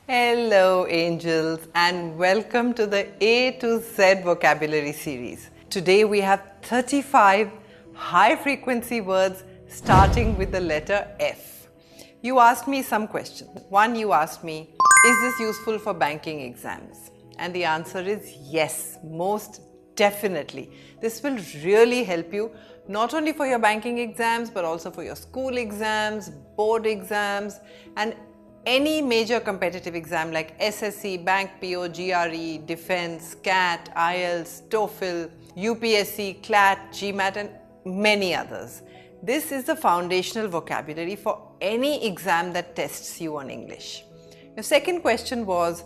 Hello angels and welcome to the A to Z vocabulary series. Today we have 35 high frequency words starting with the letter F. You asked me some questions. One, you asked me, is this useful for banking exams? And the answer is yes, most definitely. This will really help you not only for your banking exams but also for your school exams, board exams and any major competitive exam like SSC, Bank PO, GRE, Defense, CAT, IELTS, TOEFL, UPSC, CLAT, GMAT and many others. This is the foundational vocabulary for any exam that tests you on English. Your second question was,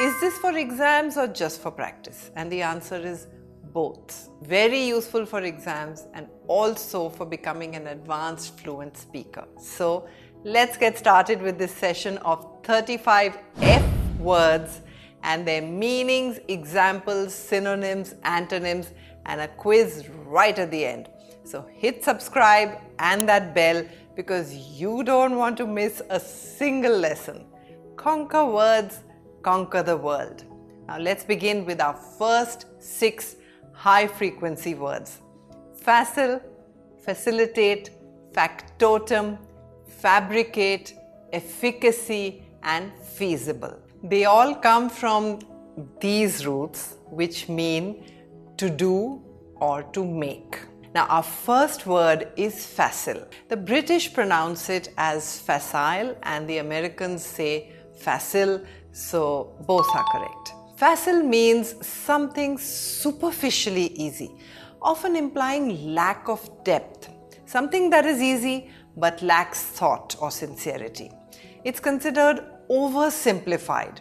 is this for exams or just for practice? And the answer is both. Very useful for exams and also for becoming an advanced fluent speaker. So let's get started with this session of 35 F words and their meanings, examples, synonyms, antonyms and a quiz right at the end. So hit subscribe and that bell because you don't want to miss a single lesson. Conquer words, conquer the world. Now let's begin with our first 6 high frequency words. Facile, facilitate, factotum, fabricate, efficacy and feasible. They all come from these roots which mean to do or to make. Now our first word is facile. The British pronounce it as facile and the Americans say facile, so both are correct. Facile means something superficially easy, often implying lack of depth. Something that is easy but lacks thought or sincerity. It's considered oversimplified,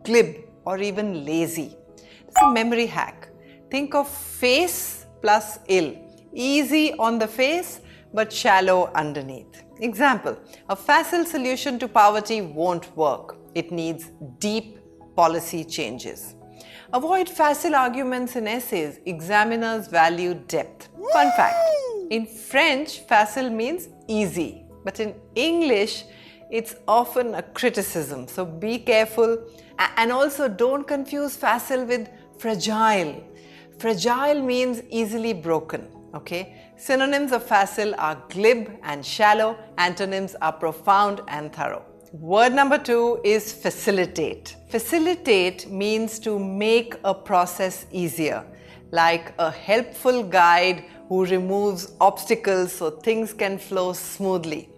glib or even lazy. It's a memory hack. Think of face plus ill. Easy on the face but shallow underneath. Example, a facile solution to poverty won't work. It needs deep policy changes. Avoid facile arguments in essays. Examiners value depth. Fun fact, in French, facile means easy, but in English, it's often a criticism. So be careful and also don't confuse facile with fragile. Fragile means easily broken. Okay? Synonyms of facile are glib and shallow. Antonyms are profound and thorough. Word number 2 is facilitate. Facilitate means to make a process easier, like a helpful guide who removes obstacles so things can flow smoothly.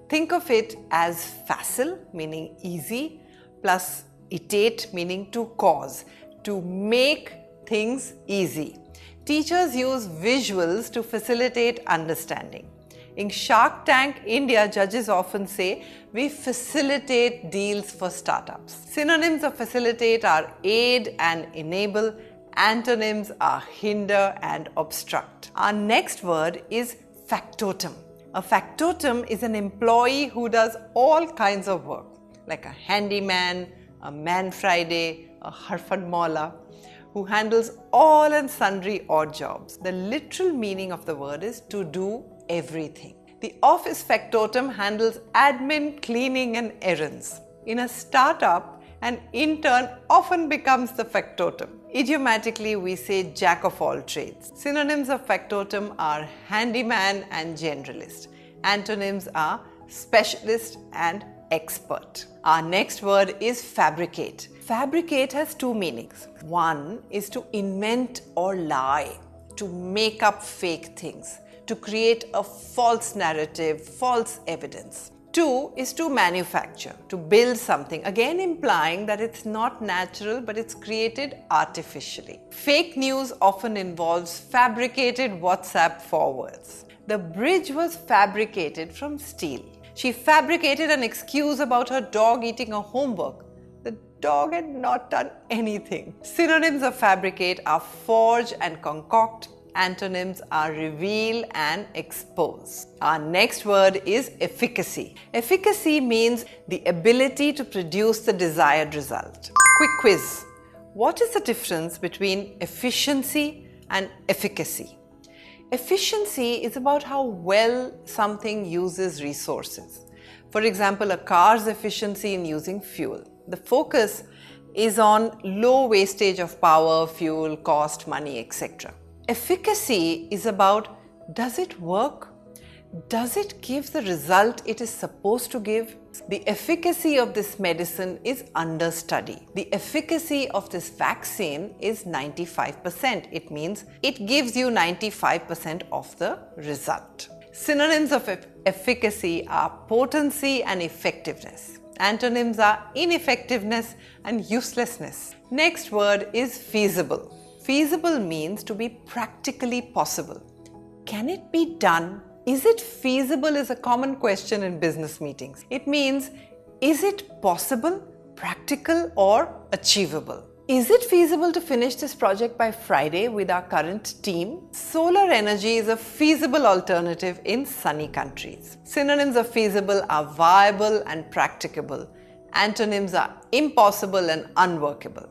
Think of it as facile, meaning easy, plus itate, meaning to cause, to make things easy. Teachers use visuals to facilitate understanding. In Shark Tank India, judges often say, we facilitate deals for startups. Synonyms of facilitate are aid and enable. Antonyms are hinder and obstruct. Our next word is factotum. A factotum is an employee who does all kinds of work, like a handyman, a man Friday, a harfadmola, who handles all and sundry odd jobs. The literal meaning of the word is to do everything. The office factotum handles admin, cleaning and errands. In a startup, an intern often becomes the factotum. Idiomatically, we say jack of all trades. Synonyms of factotum are handyman and generalist. Antonyms are specialist and expert. Our next word is fabricate. Fabricate has 2 meanings. One is to invent or lie, to make up fake things, to create a false narrative, false evidence. 2 is to manufacture, to build something, again implying that it's not natural but it's created artificially. Fake news often involves fabricated WhatsApp forwards. The bridge was fabricated from steel. She fabricated an excuse about her dog eating her homework. The dog had not done anything. Synonyms of fabricate are forge and concoct. Antonyms are reveal and expose. Our next word is efficacy. Efficacy means the ability to produce the desired result. Quick quiz. What is the difference between efficiency and efficacy? Efficiency is about how well something uses resources. For example, a car's efficiency in using fuel. The focus is on low wastage of power, fuel, cost, money, etc. Efficacy is about, does it work? Does it give the result it is supposed to give? The efficacy of this medicine is under study. The efficacy of this vaccine is 95%. It means it gives you 95% of the result. Synonyms of efficacy are potency and effectiveness. Antonyms are ineffectiveness and uselessness. Next word is feasible. Feasible means to be practically possible. Can it be done? Is it feasible is a common question in business meetings. It means, is it possible, practical or achievable? Is it feasible to finish this project by Friday with our current team? Solar energy is a feasible alternative in sunny countries. Synonyms of feasible are viable and practicable. Antonyms are impossible and unworkable.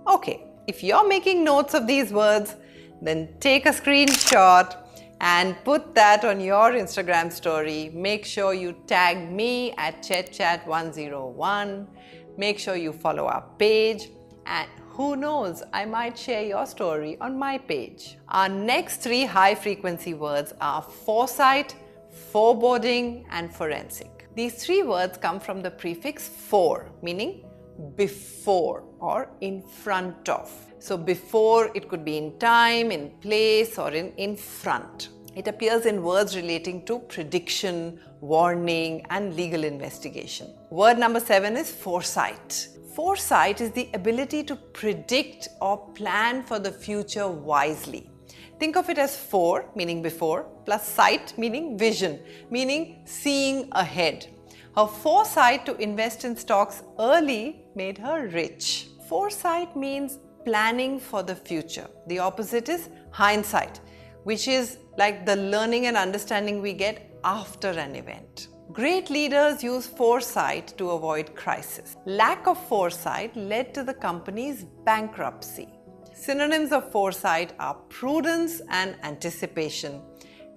Okay, if you're making notes of these words, then take a screenshot and put that on your Instagram story. Make sure you tag me at ChetChat101. Make sure you follow our page, and who knows, I might share your story on my page. Our next 3 high frequency words are foresight, foreboding and forensic. These 3 words come from the prefix for, meaning before or in front of. So before, it could be in time, in place or in front. It appears in words relating to prediction, warning and legal investigation. Word number 7 is foresight. Foresight is the ability to predict or plan for the future wisely. Think of it as fore, meaning before, plus sight, meaning vision, meaning seeing ahead. Her foresight to invest in stocks early made her rich. Foresight means planning for the future. The opposite is hindsight, which is like the learning and understanding we get after an event. Great leaders use foresight to avoid crisis. Lack of foresight led to the company's bankruptcy. Synonyms of foresight are prudence and anticipation.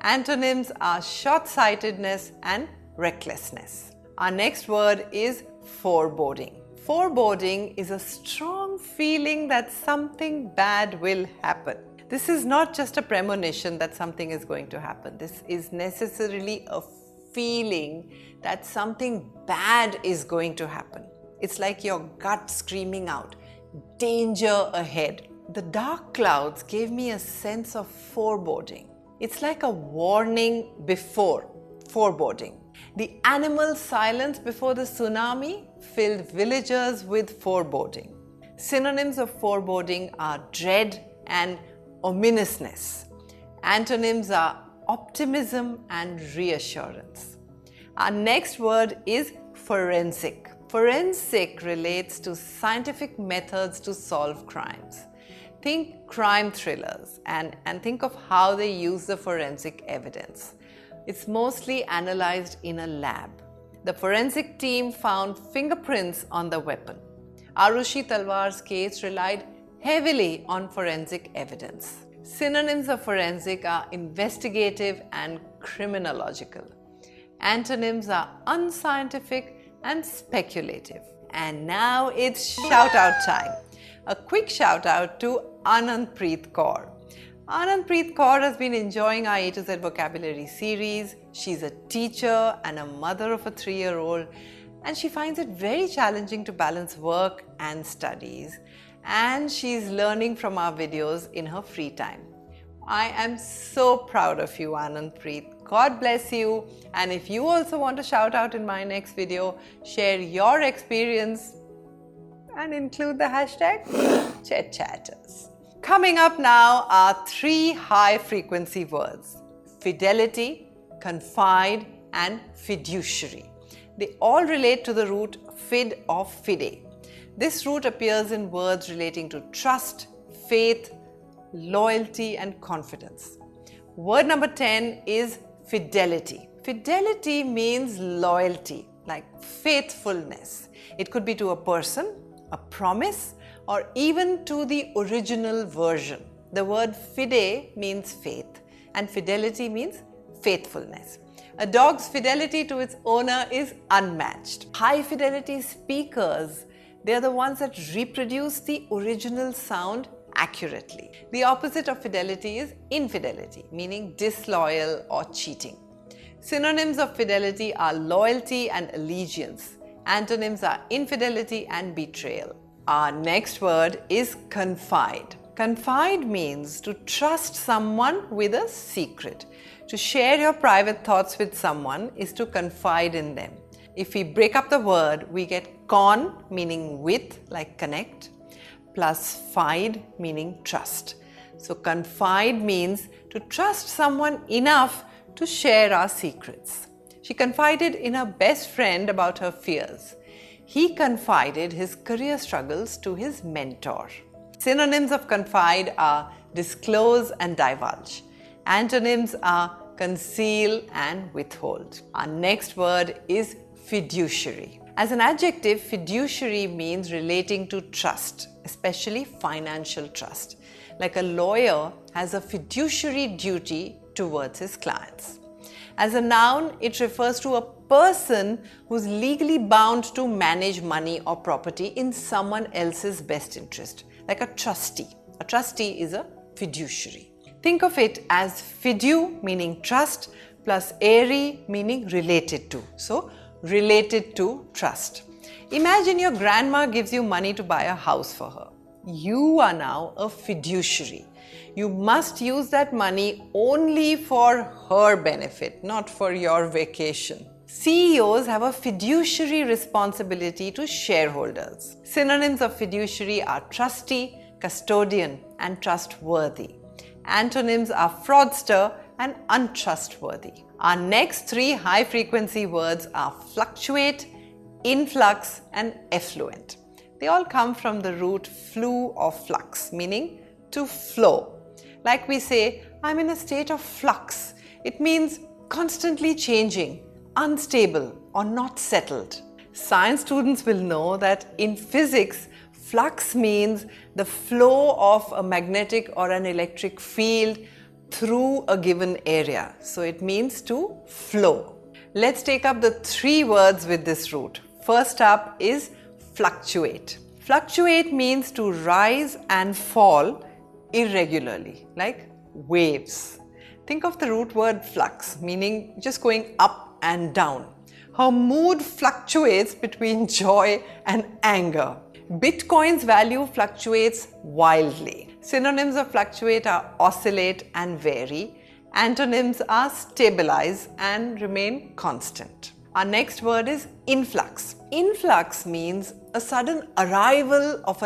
Antonyms are short-sightedness and recklessness. Our next word is foreboding. Foreboding is a strong feeling that something bad will happen. This is not just a premonition that something is going to happen. This is necessarily a feeling that something bad is going to happen. It's like your gut screaming out, danger ahead. The dark clouds gave me a sense of foreboding. It's like a warning before, foreboding. The animal silence before the tsunami filled villagers with foreboding. Synonyms of foreboding are dread and ominousness. Antonyms are optimism and reassurance. Our next word is forensic. Forensic relates to scientific methods to solve crimes. Think crime thrillers and think of how they use the forensic evidence. It's mostly analyzed in a lab. The forensic team found fingerprints on the weapon. Arushi Talwar's case relied heavily on forensic evidence. Synonyms of forensic are investigative and criminological. Antonyms are unscientific and speculative. And now it's shout-out time. A quick shout-out to Anandpreet Kaur. Anandpreet Kaur has been enjoying our A to Z vocabulary series. She's a teacher and a mother of a 3-year-old, and she finds it very challenging to balance work and studies. And she's learning from our videos in her free time. I am so proud of you, Anandpreet. God bless you. And if you also want a shout out in my next video, share your experience and include the hashtag ChetChatters. Coming up now are 3 high frequency words: fidelity, confide and fiduciary. They all relate to the root fid of fide. This root appears in words relating to trust, faith, loyalty and confidence. Word number 10 is fidelity. Fidelity means loyalty, like faithfulness. It could be to a person, a promise, or even to the original version. The word fide means faith and fidelity means faithfulness. A dog's fidelity to its owner is unmatched. High fidelity speakers They are the ones that reproduce the original sound accurately. The opposite of fidelity is infidelity, meaning disloyal or cheating. Synonyms of fidelity are loyalty and allegiance. Antonyms are infidelity and betrayal. Our next word is confide. Confide means to trust someone with a secret. To share your private thoughts with someone is to confide in them. If we break up the word, we get con, meaning with, like connect, plus fide, meaning trust. So confide means to trust someone enough to share our secrets. She confided in her best friend about her fears. He confided his career struggles to his mentor. Synonyms of confide are disclose and divulge. Antonyms are conceal and withhold. Our next word is fiduciary. As an adjective, fiduciary means relating to trust, especially financial trust. Like a lawyer has a fiduciary duty towards his clients. As a noun, it refers to a person who's legally bound to manage money or property in someone else's best interest, like a trustee. A trustee is a fiduciary. Think of it as fidu, meaning trust, plus ary, meaning related to. So, related to trust. Imagine your grandma gives you money to buy a house for her. You are now a fiduciary. You must use that money only for her benefit, not for your vacation. CEOs have a fiduciary responsibility to shareholders. Synonyms of fiduciary are trustee, custodian, and trustworthy. Antonyms are fraudster and untrustworthy. Our next three high-frequency words are fluctuate, influx, and effluent. They all come from the root flu or flux, meaning to flow. Like we say, I'm in a state of flux. It means constantly changing, unstable, or not settled. Science students will know that in physics, flux means the flow of a magnetic or an electric field through a given area. So it means to flow. Let's take up the three words with this root. First up is fluctuate. Fluctuate means to rise and fall irregularly, like waves. Think of the root word flux, meaning just going up and down. Her mood fluctuates between joy and anger. Bitcoin's value fluctuates wildly. Synonyms of fluctuate are oscillate and vary. Antonyms are stabilize and remain constant. Our next word is influx. Influx means a sudden arrival of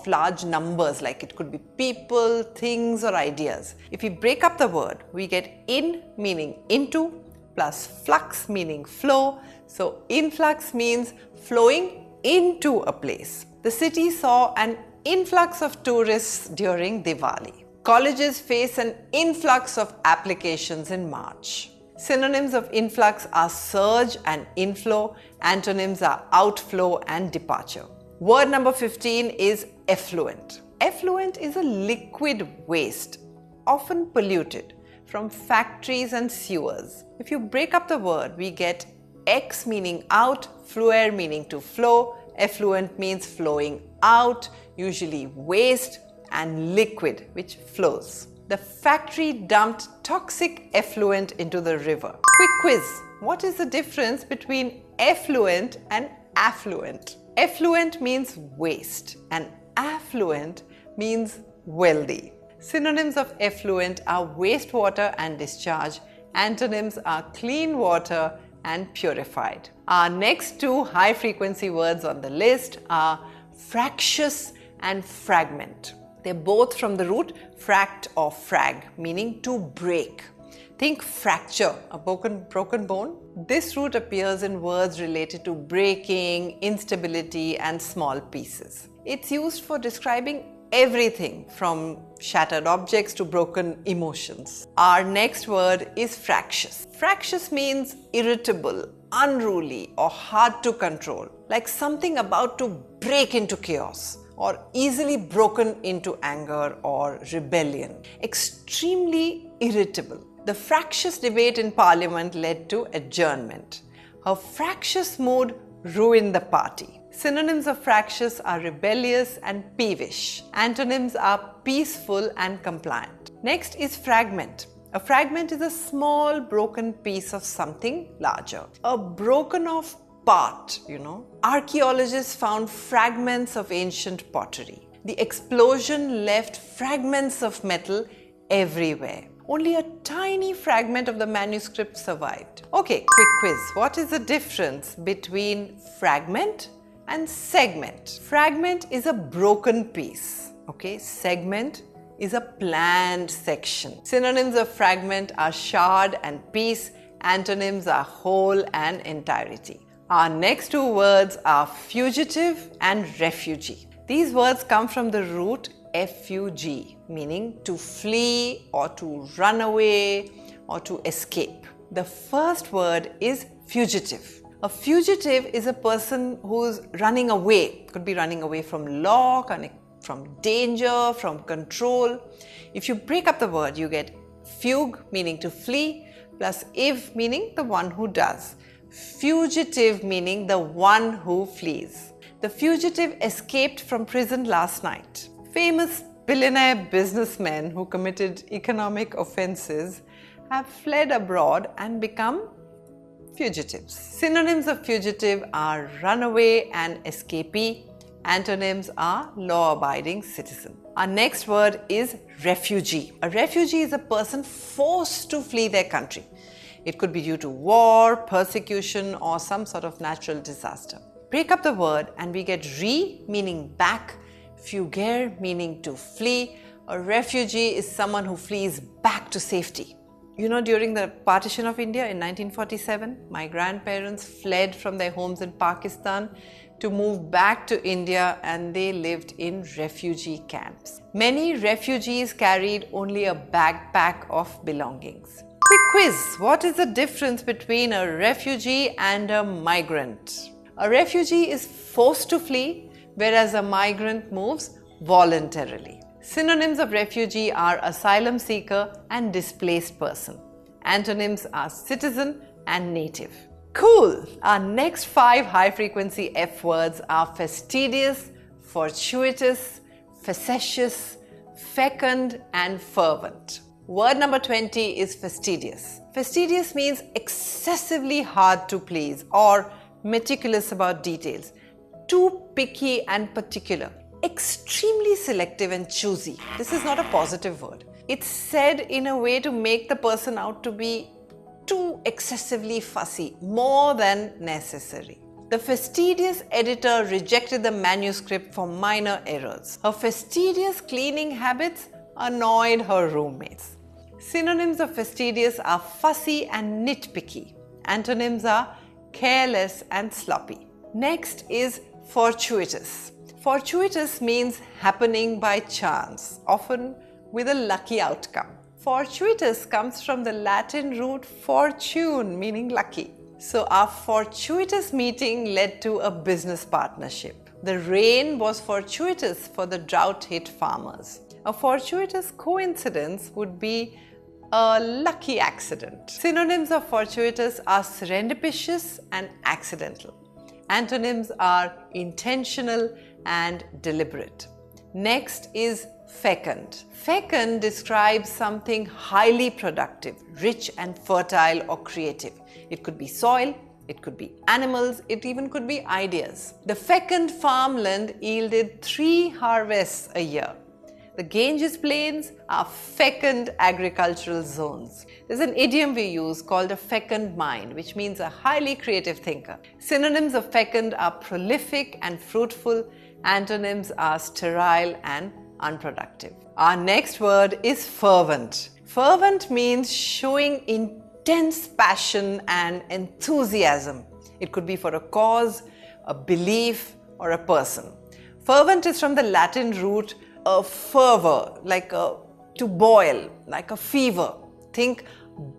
large numbers, like it could be people, things, or ideas. If we break up the word, we get in meaning into plus flux meaning flow. So influx means flowing into a place. The city saw an influx of tourists during Diwali. Colleges face an influx of applications in March. Synonyms of influx are surge and inflow. Antonyms are outflow and departure. Word number 15 is effluent. Effluent is a liquid waste, often polluted, from factories and sewers. If you break up the word, we get ex meaning out, fluere meaning to flow, effluent means flowing out, usually waste, and liquid, which flows. The factory dumped toxic effluent into the river. Quick quiz. What is the difference between effluent and affluent? Effluent means waste and affluent means wealthy. Synonyms of effluent are wastewater and discharge. Antonyms are clean water and purified. Our next two high-frequency words on the list are fractious and fragment. They're both from the root fract or frag, meaning to break. Think fracture, a broken bone. This root appears in words related to breaking, instability, and small pieces. It's used for describing everything from shattered objects to broken emotions. Our next word is fractious. Fractious means irritable, unruly, or hard to control, like something about to break into chaos, or easily broken into anger or rebellion. Extremely irritable. The fractious debate in Parliament led to adjournment. Her fractious mood ruin the party. Synonyms of fractious are rebellious and peevish. Antonyms are peaceful and compliant. Next is fragment. A fragment is a small broken piece of something larger. A broken off part, Archaeologists found fragments of ancient pottery. The explosion left fragments of metal everywhere. Only a tiny fragment of the manuscript survived. Okay, quick quiz. What is the difference between fragment and segment? Fragment is a broken piece. Okay, segment is a planned section. Synonyms of fragment are shard and piece. Antonyms are whole and entirety. Our next two words are fugitive and refugee. These words come from the root Refugee, meaning to flee or to run away or to escape. The first word is fugitive. A fugitive is a person who's running away. Could be running away from law, from danger, from control. If you break up the word, you get fug, meaning to flee, plus ive, meaning the one who does. Fugitive, meaning the one who flees. The fugitive escaped from prison last night. Famous billionaire businessmen who committed economic offenses have fled abroad and become fugitives. Synonyms of fugitive are runaway and escapee. Antonyms are law-abiding citizen. Our next word is refugee. A refugee is a person forced to flee their country. It could be due to war, persecution, or some sort of natural disaster. Break up the word and we get re, meaning back, fugere, meaning to flee. A refugee is someone who flees back to safety. During the partition of India in 1947, my grandparents fled from their homes in Pakistan to move back to India, and they lived in refugee camps. Many refugees carried only a backpack of belongings. Quick quiz. What is the difference between a refugee and a migrant? A refugee is forced to flee, whereas a migrant moves voluntarily. Synonyms of refugee are asylum seeker and displaced person. Antonyms are citizen and native. Cool! Our next 5 high-frequency F words are fastidious, fortuitous, facetious, fecund, and fervent. Word number 20 is fastidious. Fastidious means excessively hard to please or meticulous about details, too picky and particular, extremely selective and choosy. This is not a positive word. It's said in a way to make the person out to be too excessively fussy, more than necessary. The fastidious editor rejected the manuscript for minor errors. Her fastidious cleaning habits annoyed her roommates. Synonyms of fastidious are fussy and nitpicky. Antonyms are careless and sloppy. Next is fortuitous. Fortuitous means happening by chance, often with a lucky outcome. Fortuitous comes from the Latin root fortune, meaning lucky. So our fortuitous meeting led to a business partnership. The rain was fortuitous for the drought-hit farmers. A fortuitous coincidence would be a lucky accident. Synonyms of fortuitous are serendipitous and accidental. Antonyms are intentional and deliberate. Next is fecund. Fecund describes something highly productive, rich and fertile or creative. It could be soil, it could be animals, it even could be ideas. The fecund farmland yielded 3 harvests a year. The Ganges Plains are fecund agricultural zones. There's an idiom we use called a fecund mind, which means a highly creative thinker. Synonyms of fecund are prolific and fruitful. Antonyms are sterile and unproductive. Our next word is fervent. Fervent means showing intense passion and enthusiasm. It could be for a cause, a belief, or a person. Fervent is from the Latin root a fervor, to boil, like a fever. Think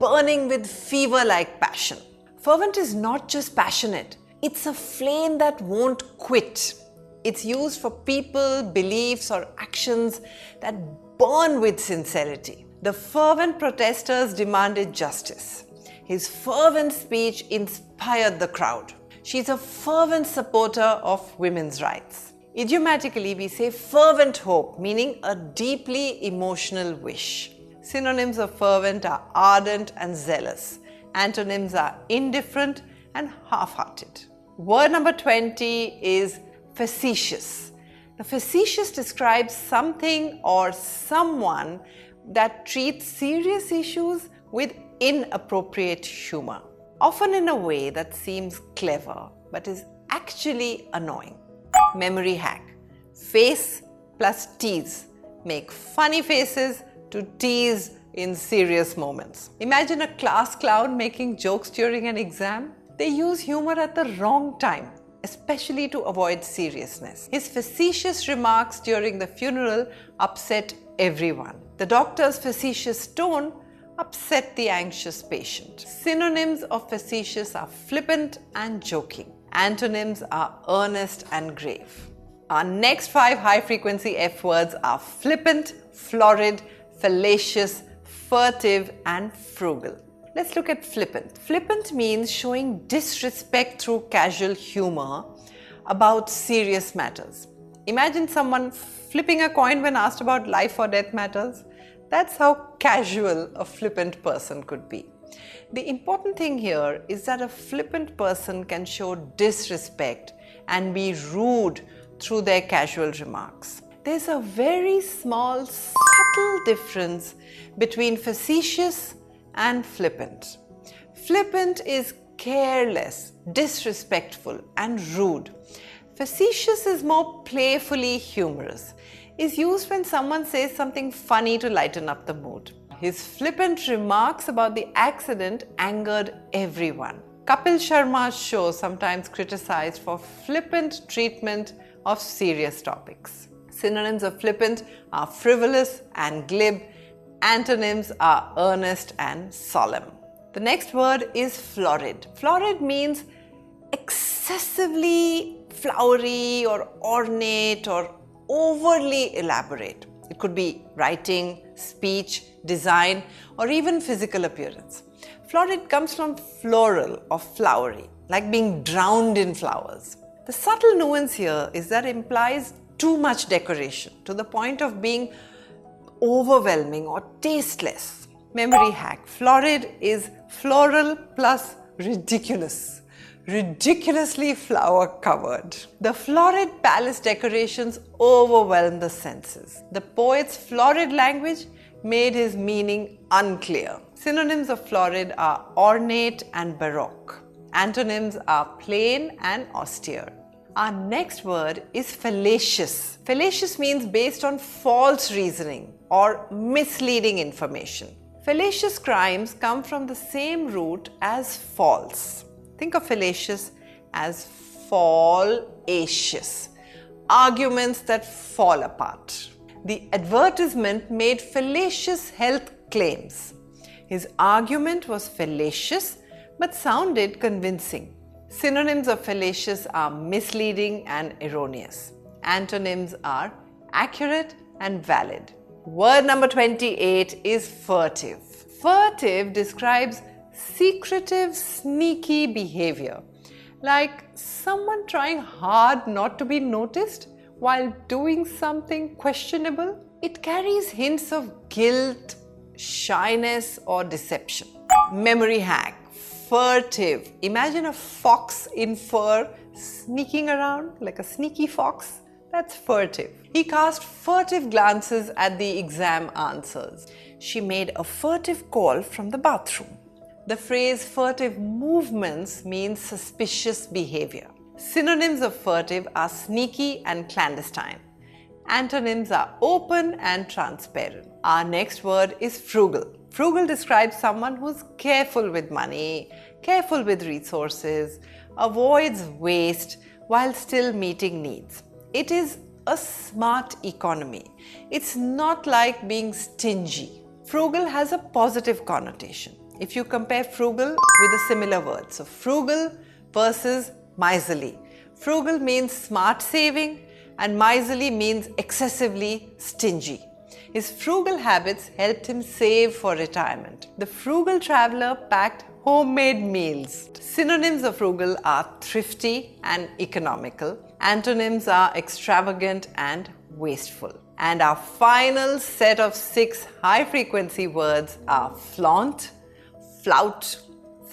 burning with fever-like passion. Fervent is not just passionate. It's a flame that won't quit. It's used for people, beliefs, or actions that burn with sincerity. The fervent protesters demanded justice. His fervent speech inspired the crowd. She's a fervent supporter of women's rights. Idiomatically, we say fervent hope, meaning a deeply emotional wish. Synonyms of fervent are ardent and zealous. Antonyms are indifferent and half-hearted. Word number 20 is facetious. The facetious describes something or someone that treats serious issues with inappropriate humor, often in a way that seems clever but is actually annoying. Memory hack. Face plus tease. Make funny faces to tease in serious moments. Imagine a class clown making jokes during an exam. They use humor at the wrong time, especially to avoid seriousness. His facetious remarks during the funeral upset everyone. The doctor's facetious tone upset the anxious patient. Synonyms of facetious are flippant and joking. Antonyms are earnest and grave. Our next 5 high-frequency F words are flippant, florid, fallacious, furtive and frugal. Let's look at flippant. Flippant means showing disrespect through casual humor about serious matters. Imagine someone flipping a coin when asked about life or death matters. That's how casual a flippant person could be. The important thing here is that a flippant person can show disrespect and be rude through their casual remarks. There's a very small, subtle difference between facetious and flippant. Flippant is careless, disrespectful, and rude. Facetious is more playfully humorous. Is used when someone says something funny to lighten up the mood. His flippant remarks about the accident angered everyone. Kapil Sharma's show sometimes criticized for flippant treatment of serious topics. Synonyms of flippant are frivolous and glib. Antonyms are earnest and solemn. The next word is florid. Florid means excessively flowery or ornate or overly elaborate. It could be writing, speech, design, or even physical appearance. Florid comes from floral or flowery, like being drowned in flowers. The subtle nuance here is that it implies too much decoration to the point of being overwhelming or tasteless. Memory hack. Florid is floral plus ridiculous. Ridiculously flower covered. The florid palace decorations overwhelm the senses. The poet's florid language made his meaning unclear. Synonyms of florid are ornate and baroque. Antonyms are plain and austere. Our next word is fallacious. Fallacious means based on false reasoning or misleading information. Fallacious crimes come from the same root as false. Think of fallacious as fallacious, arguments that fall apart. The advertisement made fallacious health claims. His argument was fallacious but sounded convincing. Synonyms of fallacious are misleading and erroneous. Antonyms are accurate and valid. Word number 28 is furtive. Furtive describes secretive, sneaky behavior, like someone trying hard not to be noticed while doing something questionable. It carries hints of guilt, shyness, or deception. Memory hack. Furtive. Imagine a fox in fur sneaking around like a sneaky fox. That's furtive. He cast furtive glances at the exam answers. She made a furtive call from the bathroom. The phrase furtive movements means suspicious behavior. Synonyms of furtive are sneaky and clandestine. Antonyms are open and transparent. Our next word is frugal. Frugal describes someone who's careful with money, careful with resources, avoids waste while still meeting needs. It is a smart economy. It's not like being stingy. Frugal has a positive connotation if you compare frugal with a similar word. So frugal versus miserly. Frugal means smart saving and miserly means excessively stingy. His frugal habits helped him save for retirement. The frugal traveler packed homemade meals. Synonyms of frugal are thrifty and economical. Antonyms are extravagant and wasteful. And our final set of 6 high-frequency words are flaunt, flout,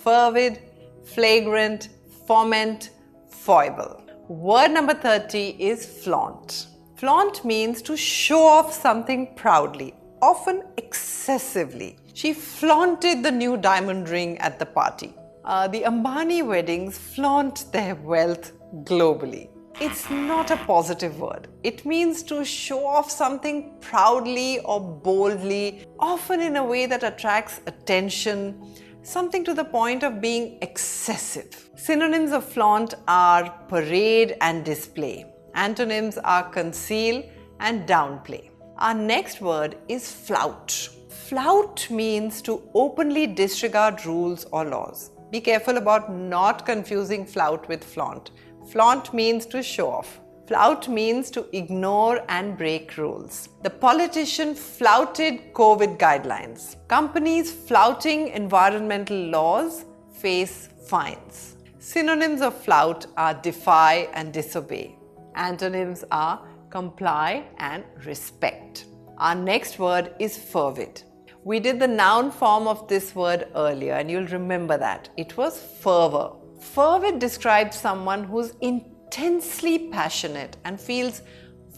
fervid, flagrant, foment, foible. Word number 30 is flaunt. Flaunt means to show off something proudly, often excessively. She flaunted the new diamond ring at the party. The Ambani weddings flaunt their wealth globally. It's not a positive word. It means to show off something proudly or boldly, often in a way that attracts attention, something to the point of being excessive. Synonyms of flaunt are parade and display. Antonyms are conceal and downplay. Our next word is flout. Flout means to openly disregard rules or laws. Be careful about not confusing flout with flaunt. Flaunt means to show off. Flout means to ignore and break rules. The politician flouted COVID guidelines. Companies flouting environmental laws face fines. Synonyms of flout are defy and disobey. Antonyms are comply and respect. Our next word is fervid. We did the noun form of this word earlier and you'll remember that. It was fervor. Fervid describes someone who's intensely passionate and feels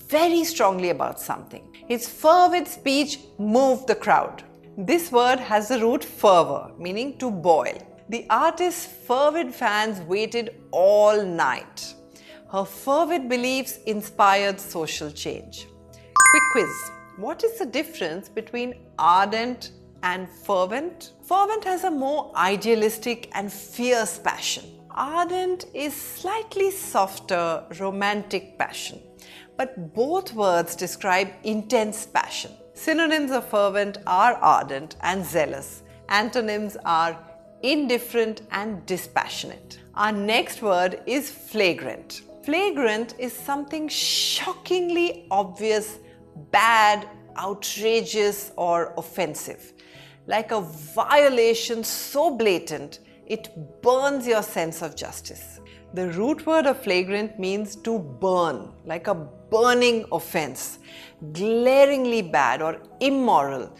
very strongly about something. His fervid speech moved the crowd. This word has the root fervor, meaning to boil. The artist's fervid fans waited all night. Her fervid beliefs inspired social change. Quick quiz. What is the difference between ardent and fervent? Fervent has a more idealistic and fierce passion. Ardent is slightly softer, romantic passion. But both words describe intense passion. Synonyms of fervent are ardent and zealous. Antonyms are indifferent and dispassionate. Our next word is flagrant. Flagrant is something shockingly obvious, bad, outrageous or offensive. Like a violation so blatant, it burns your sense of justice. The root word of flagrant means to burn, like a burning offense, glaringly bad or immoral,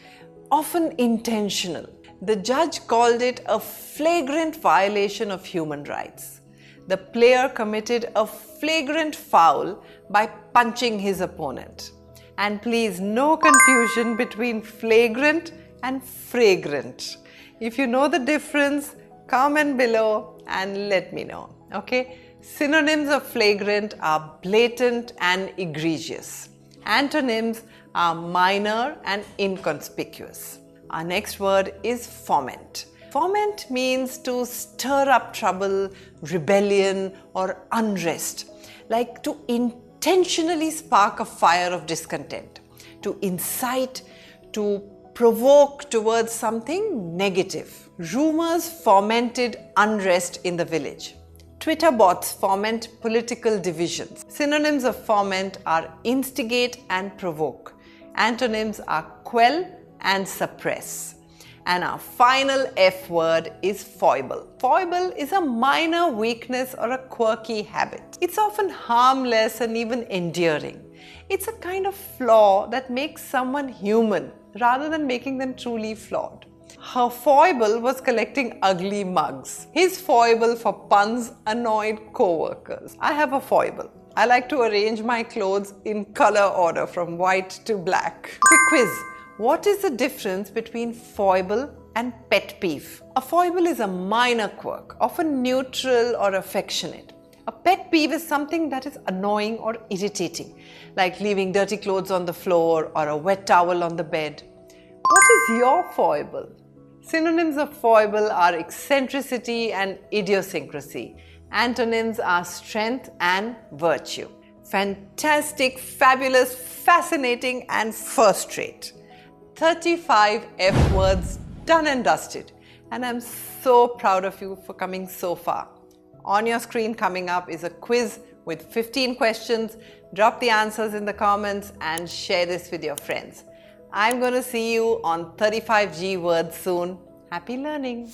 often intentional. The judge called it a flagrant violation of human rights. The player committed a flagrant foul by punching his opponent. And please, no confusion between flagrant and fragrant. If you know the difference, comment below and let me know. Okay? Synonyms of flagrant are blatant and egregious. Antonyms are minor and inconspicuous. Our next word is foment. Foment means to stir up trouble, rebellion or unrest, like to intentionally spark a fire of discontent, to incite, to provoke towards something negative. Rumors fomented unrest in the village. Twitter bots foment political divisions. Synonyms of foment are instigate and provoke. Antonyms are quell and suppress. And our final F word is foible. Foible is a minor weakness or a quirky habit. It's often harmless and even endearing. It's a kind of flaw that makes someone human rather than making them truly flawed. Her foible was collecting ugly mugs. His foible for puns annoyed co-workers. I have a foible. I like to arrange my clothes in color order from white to black. Quick quiz. What is the difference between foible and pet peeve? A foible is a minor quirk, often neutral or affectionate. A pet peeve is something that is annoying or irritating, like leaving dirty clothes on the floor or a wet towel on the bed. What is your foible? Synonyms of foible are eccentricity and idiosyncrasy. Antonyms are strength and virtue. Fantastic, fabulous, fascinating and first rate. 35 F words done and dusted. And I'm so proud of you for coming so far. On your screen coming up is a quiz with 15 questions. Drop the answers in the comments and share this with your friends. I'm going to see you on 35G words soon. Happy learning!